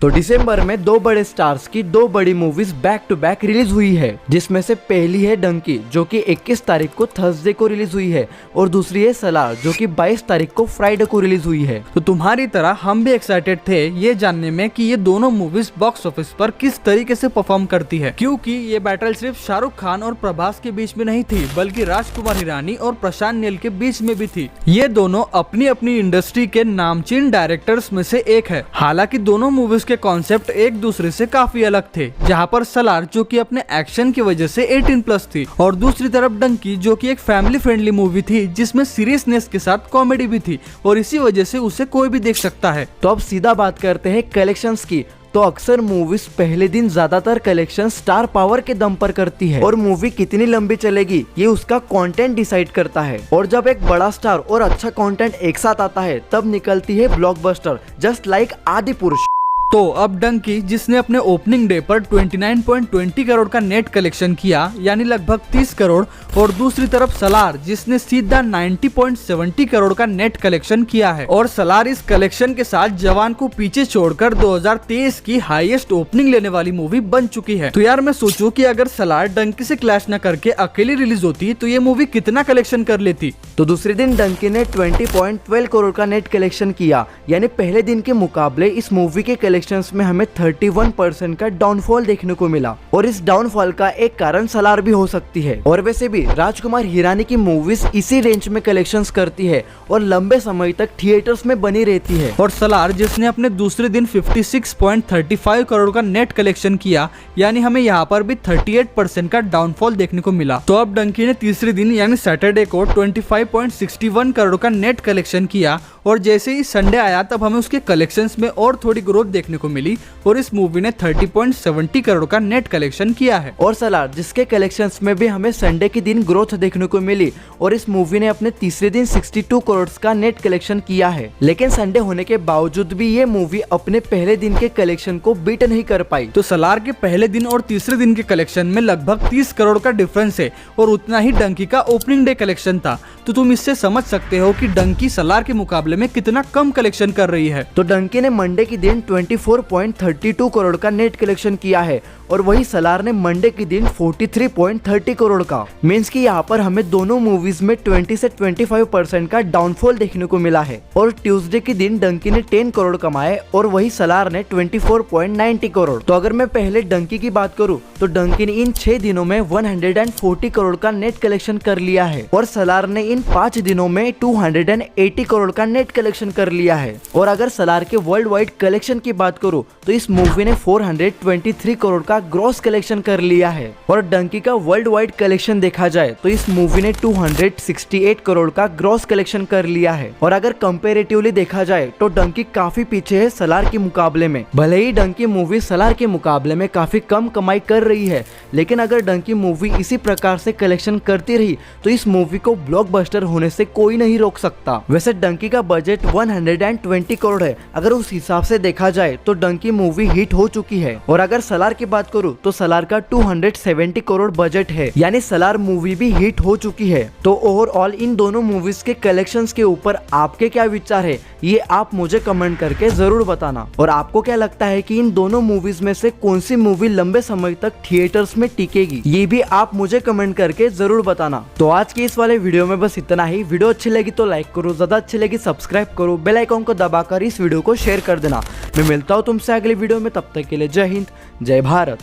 तो दिसंबर में दो बड़े स्टार्स की दो बड़ी movies back to back release हुई है, जिसमें से पहली है डंकी जो कि 21 तारीख को थर्सडे को रिलीज हुई है और दूसरी है सलार जो कि 22 तारीख को फ्राइडे को रिलीज हुई है। तो तुम्हारी तरह हम भी एक्साइटेड थे ये जानने में कि ये दोनों मूवीज बॉक्स ऑफिस पर किस तरीके से परफॉर्म करती है, क्योंकि ये बैटल सिर्फ शाहरुख खान और प्रभास के बीच में नहीं थी बल्कि राजकुमार हिरानी और प्रशांत नील के बीच में भी थी। ये दोनों अपनी अपनी इंडस्ट्री के नामचीन डायरेक्टर्स में से एक है। हालांकि दोनों मूवीज के कॉन्सेप्ट एक दूसरे से काफी अलग थे, जहां पर सलार जो कि अपने एक्शन की वजह से 18+ थी और दूसरी तरफ डंकी जो कि एक फैमिली फ्रेंडली मूवी थी जिसमें सीरियसनेस के साथ कॉमेडी भी थी और इसी वजह से उसे कोई भी देख सकता है। तो अब सीधा बात करते हैं कलेक्शंस की। तो अक्सर मूवीज पहले दिन ज्यादातर कलेक्शन स्टार पावर के दम पर करती है और मूवी कितनी लंबी चलेगी ये उसका कंटेंट डिसाइड करता है। और जब एक बड़ा स्टार और अच्छा कंटेंट एक साथ आता है तब निकलती है ब्लॉकबस्टर, जस्ट लाइक आदिपुरुष। तो अब डंकी जिसने अपने ओपनिंग डे पर 29.20 करोड़ का नेट कलेक्शन किया यानी लगभग 30 करोड़ और दूसरी तरफ सलार जिसने सीधा 90.70 करोड़ का नेट कलेक्शन किया है और सलार इस कलेक्शन के साथ जवान को पीछे छोड़कर 2023 की हाईएस्ट ओपनिंग लेने वाली मूवी बन चुकी है। तो यार मैं सोचूं कि अगर सलार डंकी से क्लैश न करके अकेली रिलीज होती तो ये मूवी कितना कलेक्शन कर लेती। तो दूसरे दिन डंकी ने 20.12 करोड़ का नेट कलेक्शन किया, यानी पहले दिन के मुकाबले इस मूवी के कलेक्शंस में हमें 31% का डाउनफॉल देखने को मिला और इस डाउनफॉल का एक कारण सलार भी हो सकती है। और वैसे भी राजकुमार हिरानी की मूवीज इसी रेंज में कलेक्शंस करती है और लंबे समय तक थिएटर्स में बनी रहती है। और सलार जिसने अपने दूसरे दिन 56.35 करोड़ का नेट कलेक्शन किया यानी हमें यहाँ पर भी 38% का डाउनफॉल देखने को मिला। तो अब डंकी ने तीसरे दिन यानी सैटरडे को 25.61 करोड़ का नेट कलेक्शन किया और जैसे ही संडे आया तब हमें उसके कलेक्शंस में और थोड़ी ग्रोथ देखने को मिली और इस मूवी ने 30.70 करोड़ का नेट कलेक्शन किया है। और सलार जिसके कलेक्शंस में भी हमें संडे के दिन ग्रोथ देखने को मिली और इस मूवी ने अपने तीसरे दिन 62 करोड़ का नेट कलेक्शन किया है। लेकिन संडे होने के बावजूद भी ये मूवी अपने पहले दिन के कलेक्शन को बीट नहीं कर पाई। तो सलार के पहले दिन और तीसरे दिन के कलेक्शन में लगभग 30 करोड़ का डिफरेंस है और उतना ही डंकी का ओपनिंग डे कलेक्शन था। तो तुम इससे समझ सकते हो कि डंकी सलार के मुकाबले में कितना कम कलेक्शन कर रही है। तो डंकी ने मंडे के दिन 24.32 करोड़ का नेट कलेक्शन किया है और वही सलार ने मंडे के दिन 43.30 करोड़ का। मींस कि यहाँ पर हमें दोनों मूवीज में 20 से 25% का डाउनफॉल देखने को मिला है। और ट्यूसडे के दिन डंकी ने 10 करोड़ कमाए और वही सलार ने 24.90 करोड़। तो अगर मैं पहले डंकी की बात करूँ तो डंकी ने इन 6 दिनों में 140 करोड़ का नेट कलेक्शन कर लिया है और सलार ने इन 5 दिनों में 280 करोड़ का नेट कलेक्शन कर लिया है। और अगर सलार के वर्ल्ड वाइड कलेक्शन की बात करूँ तो इस मूवी ने 423 करोड़ का ग्रॉस कलेक्शन कर लिया है। और डंकी का वर्ल्ड वाइड कलेक्शन देखा जाए तो इस मूवी ने 268 करोड़ का ग्रॉस कलेक्शन कर लिया है। और अगर कंपेरेटिवली देखा जाए तो डंकी काफी पीछे है सलार के मुकाबले में। भले ही डंकी मूवी सलार के मुकाबले में काफी कम कमाई कर रही है, लेकिन अगर डंकी मूवी इसी प्रकार से कलेक्शन करती रही तो इस मूवी को ब्लॉकबस्टर होने से कोई नहीं रोक सकता। वैसे डंकी का बजट 120 करोड़ है, अगर उस हिसाब से देखा जाए तो डंकी मूवी हिट हो चुकी है। और अगर सलार की बात करूं तो सलार का 270 करोड़ बजट है, यानी सलार मूवी भी हिट हो चुकी है। तो ओवरऑल इन दोनों मूवीज के कलेक्शंस के ऊपर आपके क्या विचार है ये आप मुझे कमेंट करके जरूर बताना। और आपको क्या लगता है कि इन दोनों मूवीज में से कौन सी मूवी लंबे समय तक थिएटर्स में टिकेगी ये भी आप मुझे कमेंट करके जरूर बताना। तो आज के इस वाले वीडियो में बस इतना ही। वीडियो अच्छी लगी तो लाइक करो, ज्यादा अच्छी लगी सब्सक्राइब करो, बेल आइकॉन को दबाकर इस वीडियो को शेयर कर देना। मैं मिलता हूँ तुमसे अगले वीडियो में, तब तक के लिए जय हिंद जय भारत।